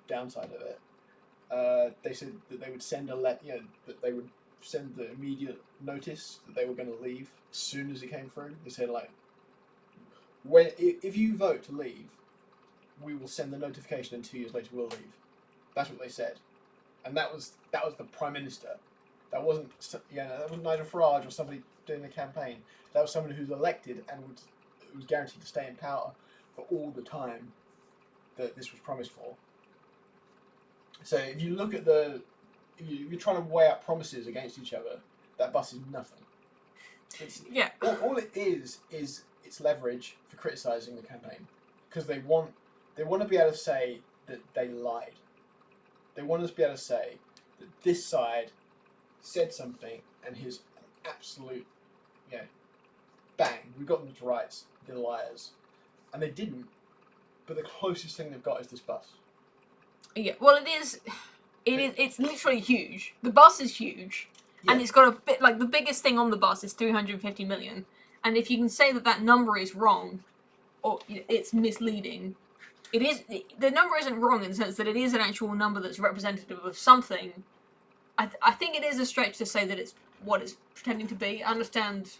downside of it. They said that they would send that they would send the immediate notice that they were going to leave as soon as it came through. They said if you vote to leave, we will send the notification, and 2 years later we'll leave. That's what they said, and that was the Prime Minister. That wasn't Nigel Farage or somebody doing the campaign. That was someone who's elected and was guaranteed to stay in power for all the time that this was promised for. So if you look at if you're trying to weigh up promises against each other, that bus is nothing. All it is it's leverage for criticising the campaign, because they want to be able to say that they lied. They want us to be able to say that this side said something and here's an absolute bang, we got them to rights, they're liars. And they didn't, but the closest thing they've got is this bus. Yeah, well, it's literally huge. The bus is huge, and it's got a bit, like, the biggest thing on the bus is 350 million. And if you can say that number is wrong, or it's misleading, the number isn't wrong in the sense that it is an actual number that's representative of something. I think it is a stretch to say that it's what it's pretending to be. I understand.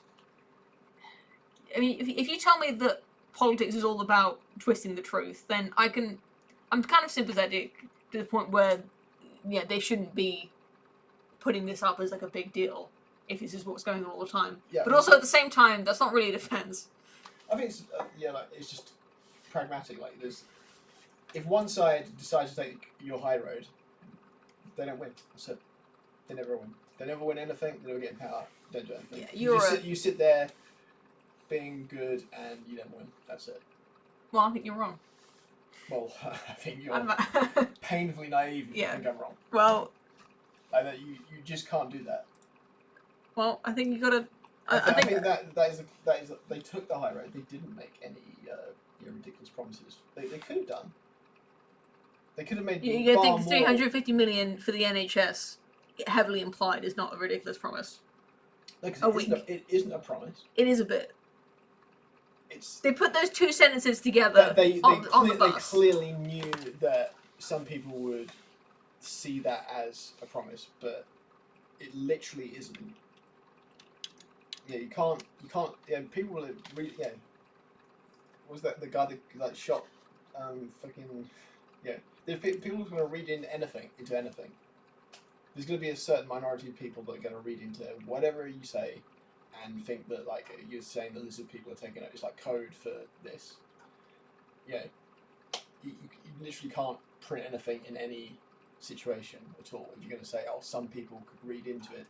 I mean, if you tell me that politics is all about twisting the truth, then I'm kind of sympathetic to the point where, they shouldn't be putting this up as like a big deal if this is what's going on all the time. Yeah, but also at the same time, that's not really a defense. I think it's it's just pragmatic. Like, if one side decides to take your high road, they don't win. That's it. They never win. They never win anything. They never get in power. They don't do anything. Yeah, you sit there being good and you don't win. That's it. Well, I think you're wrong. Well, I think you're painfully naive if you think I'm wrong. Well, you just can't do that. Well, I think you gotta. I think that is they took the high road. They didn't make any ridiculous promises. They could have done. They could have made. You think 350 million for the NHS, heavily implied, is not a ridiculous promise. No, it isn't a promise. It is a bit. They put those two sentences together on the bus. They clearly knew that some people would see that as a promise, but it literally isn't. You can't. People will read. Was that the guy that shot? There's people who are going to read into anything. There's going to be a certain minority of people that are going to read into whatever you say and think that, like, you're saying that lizard people are taking it. It's like code for this. You literally can't print anything in any situation at all. If you're going to say, oh, some people could read into it,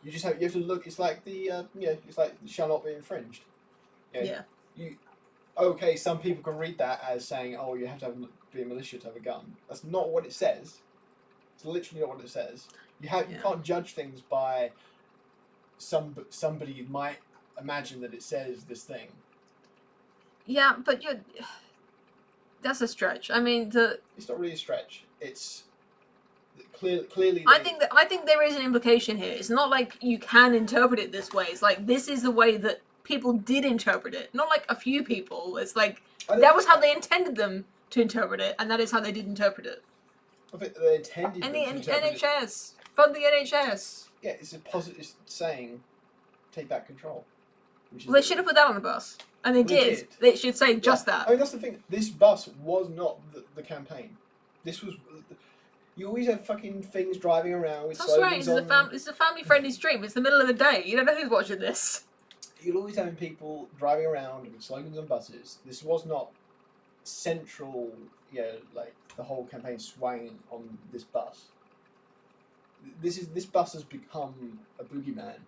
you have to look. It's like it's like shall not be infringed. Okay, some people can read that as saying, oh, you have to be a militia to have a gun. That's not what it says. It's literally not what it says. You can't judge things by somebody might imagine that it says this thing. Yeah, but that's a stretch. I mean, it's not really a stretch. It's clearly. I think there is an implication here. It's not like you can interpret it this way. It's like this is the way that people did interpret it, not like a few people. It's like I that was how they intended them to interpret it, and that is how they did interpret it. I think they intended And them the to interpret it. NHS, fund the NHS. Yeah, it's a positive saying, take back control. Which is Well, they should have put that on the bus, and they Well, they did. did. They should say just I that. mean, that's the thing. This bus was not the campaign. This was. You always have fucking things driving around with That's right. slogans on. It's a family-friendly stream. It's the middle of the day. You don't know who's watching this. You'll always have people driving around with slogans on buses. This was not central. Like the whole campaign swung on this bus. This bus has become a boogeyman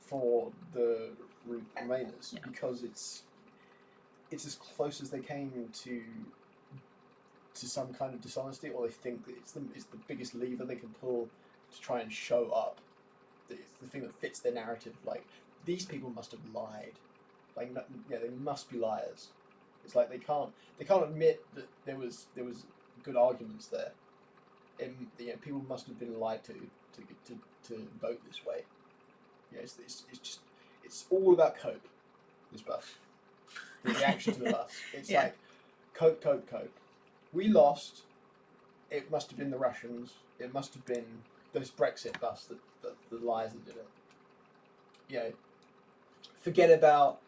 for the Remainers because it's as close as they came to some kind of dishonesty, or they think that it's the biggest lever they can pull to try and show up. It's the thing that fits their narrative. Like, these people must have lied. Like, they must be liars. It's like they can't admit that there was good arguments there. And people must have been lied to vote this way. Yeah, it's all about cope. This bus, the reaction to the bus. It's like cope. We lost. It must have been the Russians. It must have been this Brexit bus that the lies that did it. Forget about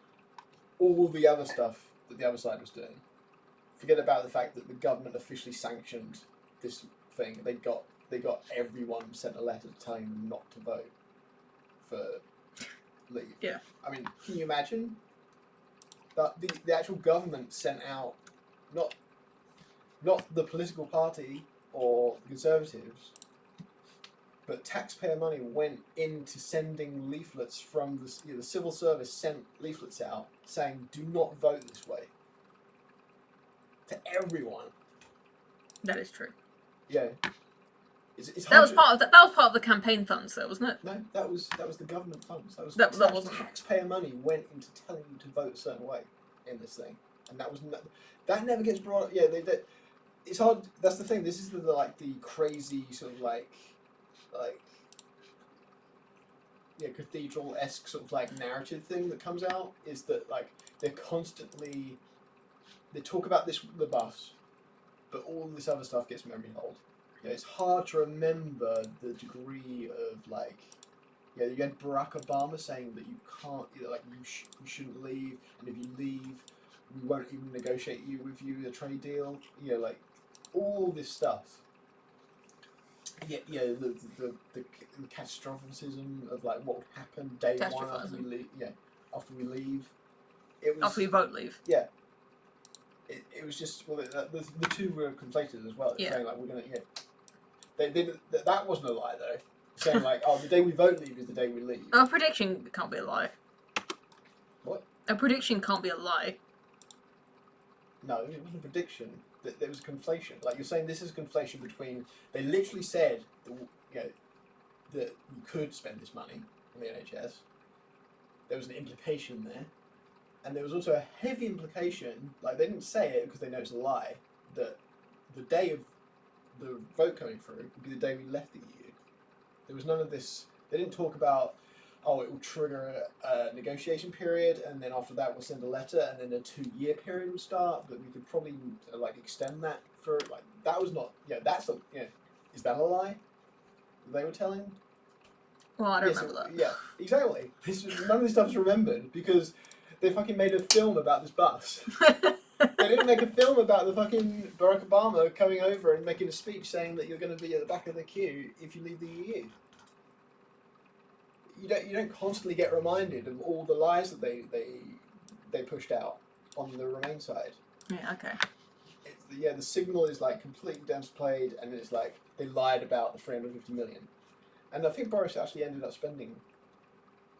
all the other stuff that the other side was doing. Forget about the fact that the government officially sanctioned this thing. They got everyone sent a letter telling them not to vote for leave. Yeah. I mean, can you imagine that the actual government sent out not the political party or the Conservatives, but taxpayer money went into sending leaflets from the civil service sent leaflets out saying, "Do not vote this way," to everyone. That is true. Yeah. It's that was part of the campaign funds, though, wasn't it? No, that was the government funds. That wasn't taxpayer money went into telling you to vote a certain way in this thing, and that never gets brought up. Yeah, it's hard. That's the thing. This is the crazy sort of cathedral-esque sort of narrative thing that comes out, is that they talk about the bus, but all this other stuff gets memory hold. It's hard to remember the degree of you had Barack Obama saying that you can't, you shouldn't leave, and if you leave, we won't even negotiate with you a trade deal. All this stuff. The catastrophicism of what would happen day one after we leave. Yeah, after we leave. After we vote leave. Yeah. It was just the two were conflated as well. It's saying we're gonna that wasn't a lie though. Saying the day we vote leave is the day we leave. A prediction can't be a lie. What? A prediction can't be a lie. No, it wasn't a prediction. There was a conflation. You're saying this is a conflation between. They literally said that you could spend this money on the NHS. There was an implication there. And there was also a heavy implication, they didn't say it because they know it's a lie, that the day of the vote coming through would be the day we left the EU. There was none of this. They didn't talk about, it will trigger a negotiation period, and then after that we'll send a letter, and then a 2-year period will start, but we could probably extend that for, that was not, is that a lie that they were telling? Well, I don't remember that. Yeah, exactly. None of this stuff is remembered because they fucking made a film about this bus. They didn't make a film about the fucking Barack Obama coming over and making a speech saying that you're going to be at the back of the queue if you leave the EU. You don't constantly get reminded of all the lies that they pushed out on the Remain side. Yeah. Okay. The signal is completely downplayed, and it's they lied about the 350 million, and I think Boris actually ended up spending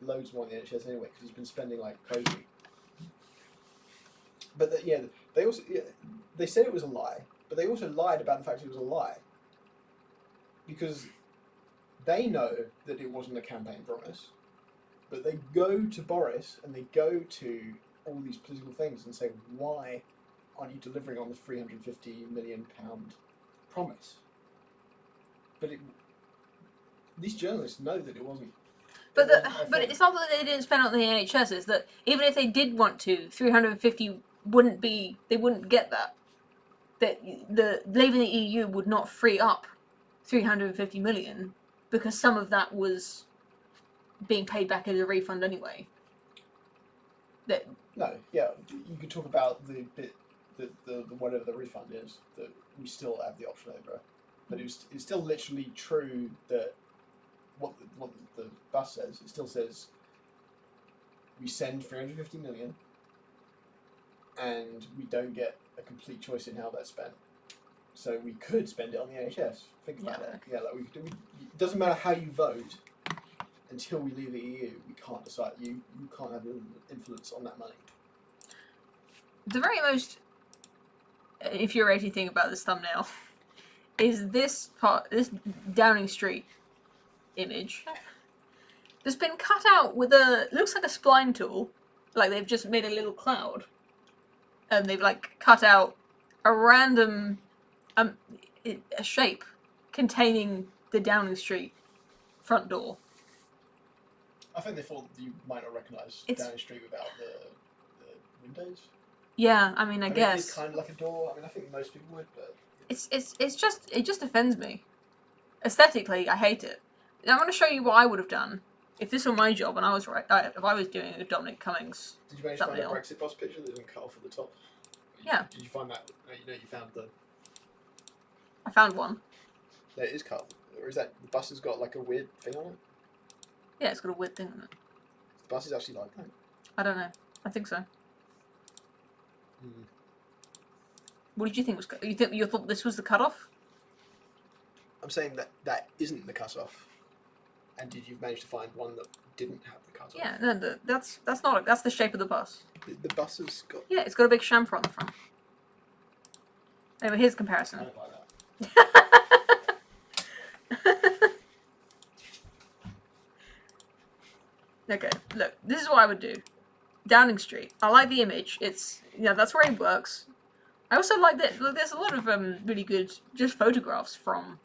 loads more on the NHS anyway because he's been spending crazy. But they also they said it was a lie, but they also lied about the fact it was a lie because they know that it wasn't a campaign promise, but they go to Boris and they go to all these political things and say, why aren't you delivering on the £350 million promise? But these journalists know that it wasn't. But It wasn't a but thing. it's not that they didn't spend it on the NHS. It's that even if they did want to, 350 wouldn't be. They wouldn't get that. That the leaving the EU would not free up 350 million because some of that was being paid back as a refund anyway. That No, yeah, you could talk about the bit, the whatever the refund is, that we still have the option over. But it's still literally true that what the bus says, it still says we send 350 million and we don't get a complete choice in how that's spent. So we could spend it on the NHS. Think about it. Yeah, like it doesn't matter how you vote until we leave the EU. We can't decide. You can't have an influence on that money. the very most infuriating thing about this thumbnail is this Downing Street image that's been cut out with looks like a spline tool, like they've just made a little cloud, and they've like cut out a random a shape containing the Downing Street front door. I think they thought you might not recognise Downing Street without the windows. Yeah, I mean, I guess it's kind of like a door. I mean, I think most people would, but it just offends me. Aesthetically, I hate it. Now, I'm going to show you what I would have done if this were my job and I was if I was doing a Dominic Cummings. Did you manage to find a Brexit bus picture that didn't cut off at the top? Yeah. Did you find that? You found the. I found one. No, it is cut. Or is that the bus has got like a weird thing on it? Yeah, it's got a weird thing on it. The bus is actually like that. I don't know. I think so. Mm. What did you think was? You thought this was the cutoff? I'm saying that isn't the cut-off. And did you manage to find one that didn't have the cut-off? Yeah, no, that's not. That's the shape of the bus. The bus has got. Yeah, it's got a big chamfer on the front. Anyway, here's a comparison. I don't like that. Okay, look, this is what I would do. Downing Street. I like the image. It's that's where it works. I also like that. Look, there's a lot of really good just photographs from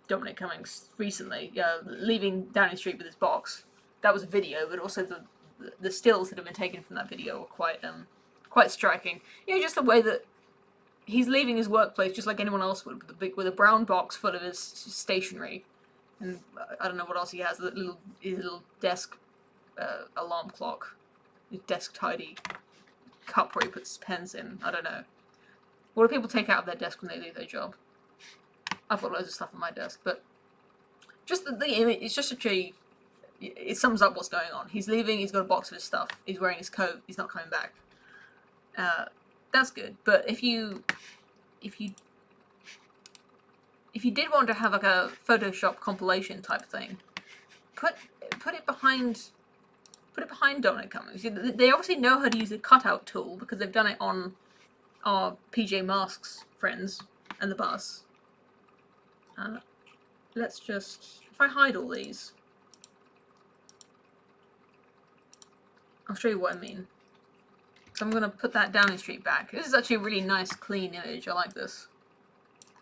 Dominic Cummings recently. Leaving Downing Street with his box. That was a video, but also the stills that have been taken from that video were quite striking. Just the way that he's leaving his workplace just like anyone else would, with a brown box full of his stationery, and I don't know what else he has. His little desk alarm clock, his desk tidy cup where he puts his pens in. I don't know. What do people take out of their desk when they leave their job? I've got loads of stuff on my desk, but just the image. It's just it sums up what's going on. He's leaving. He's got a box of his stuff. He's wearing his coat. He's not coming back. That's good. But if you did want to have like a Photoshop compilation type thing, put it behind Dominic Cummings. They obviously know how to use a cutout tool because they've done it on our PJ Masks friends and the bus. Let's just, if I hide all these, I'll show you what I mean. So I'm going to put that Downing Street back. This is actually a really nice, clean image. I like this.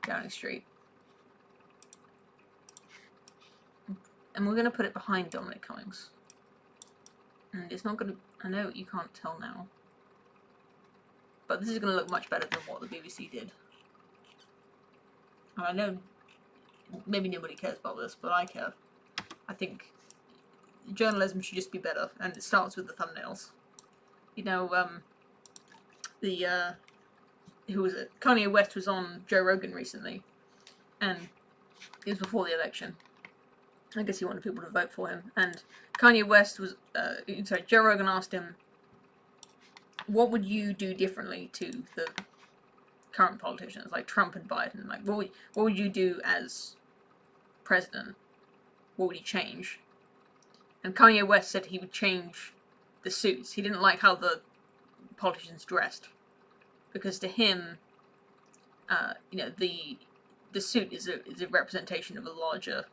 Downing Street. And we're going to put it behind Dominic Cummings. And it's not going to... I know you can't tell now. But this is going to look much better than what the BBC did. I know maybe nobody cares about this, but I care. I think journalism should just be better, and it starts with the thumbnails. Who was it? Kanye West was on Joe Rogan recently, and it was before the election. I guess he wanted people to vote for him, and Kanye West was, Joe Rogan asked him, what would you do differently to the current politicians, like Trump and Biden? Like, what would you do as president? What would you change? And Kanye West said he would change the suits. He didn't like how the politicians dressed, because to him, the suit is a representation of a larger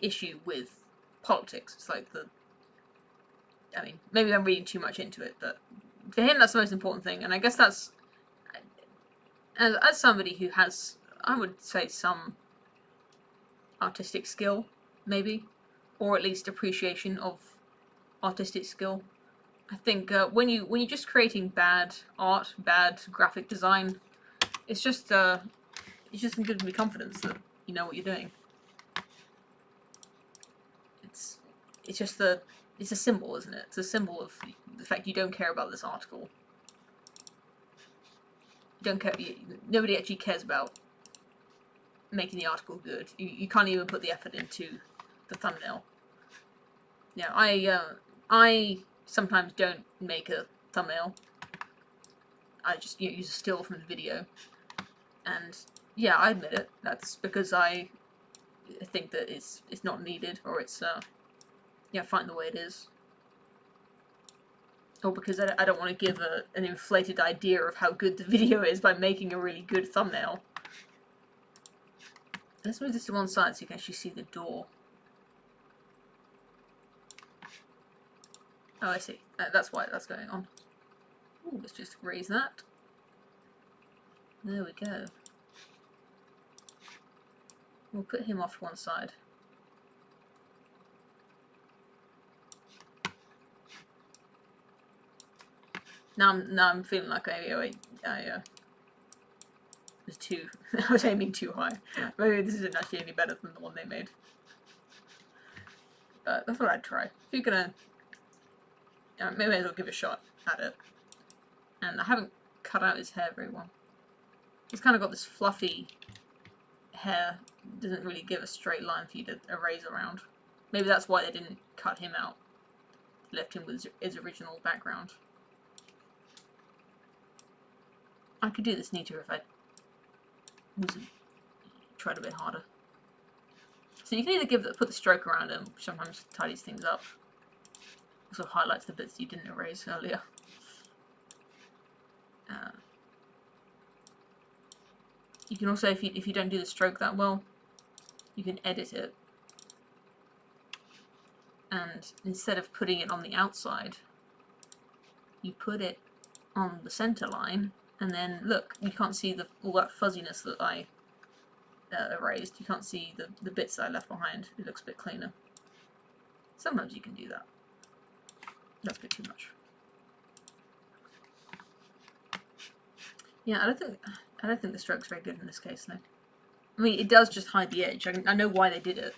issue with politics. It's like maybe I'm reading too much into it, but for him that's the most important thing. And I guess that's, as somebody who has, I would say, some artistic skill, maybe, or at least appreciation of artistic skill. I think when you're just creating bad art, bad graphic design, it's just going to give me confidence that you know what you're doing. It's a symbol, isn't it? It's a symbol of the fact you don't care about this article. You don't care. Nobody actually cares about making the article good. You can't even put the effort into the thumbnail. Yeah, I sometimes don't make a thumbnail. I just use a still from the video, and yeah, I admit it. That's because I think that it's not needed, or it's fine the way it is, or because I don't want to give an inflated idea of how good the video is by making a really good thumbnail. Let's move this to one side so you can actually see the door. Oh, I see. That's why that's going on. Ooh, let's just raise that. There we go. We'll put him off to one side. Now I'm feeling like I was too. I was aiming too high. Maybe this isn't actually any better than the one they made. But I thought I'd try. If you're gonna, maybe I'll give a shot at it. And I haven't cut out his hair very well. He's kind of got this fluffy hair. Doesn't really give a straight line for you to erase around. Maybe that's why they didn't cut him out. They left him with his original background. I could do this neater if I tried a bit harder. So you can either put the stroke around him, which sometimes tidies things up. Also highlights the bits you didn't erase earlier. You can also, if you don't do the stroke that well, you can edit it. And instead of putting it on the outside, you put it on the center line, and then look, you can't see all that fuzziness that I erased. You can't see the bits that I left behind. It looks a bit cleaner. Sometimes you can do that. That's a bit too much. Yeah, I don't think the stroke's very good in this case, though. I mean, it does just hide the edge. I know why they did it.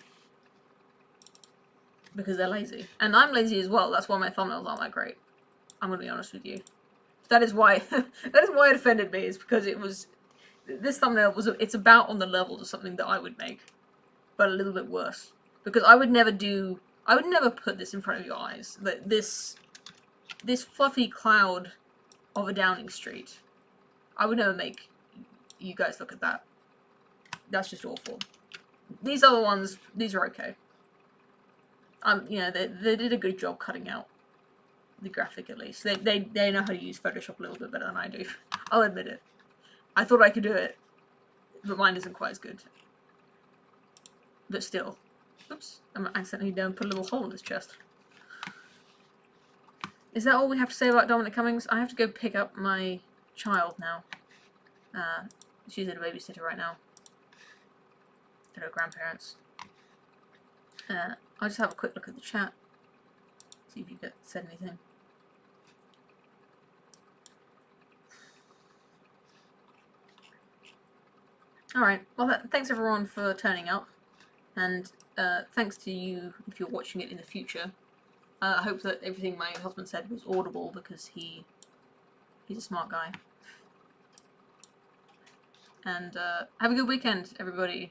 Because they're lazy. And I'm lazy as well. That's why my thumbnails aren't that great. I'm going to be honest with you. That is why it offended me, is because this thumbnail it's about on the level of something that I would make. But a little bit worse. Because I would never put this in front of your eyes. This fluffy cloud of a Downing Street. I would never make you guys look at that. That's just awful. These other ones, these are okay. They did a good job cutting out the graphic, at least. They know how to use Photoshop a little bit better than I do. I'll admit it. I thought I could do it, but mine isn't quite as good. But still. Oops, I accidentally put a little hole in his chest. Is that all we have to say about Dominic Cummings? I have to go pick up my child now. She's at a babysitter right now. At her grandparents. I'll just have a quick look at the chat. See if you said anything. Alright, well thanks everyone for turning up. And thanks to you if you're watching it in the future. I hope that everything my husband said was audible, because he's a smart guy. And have a good weekend, everybody.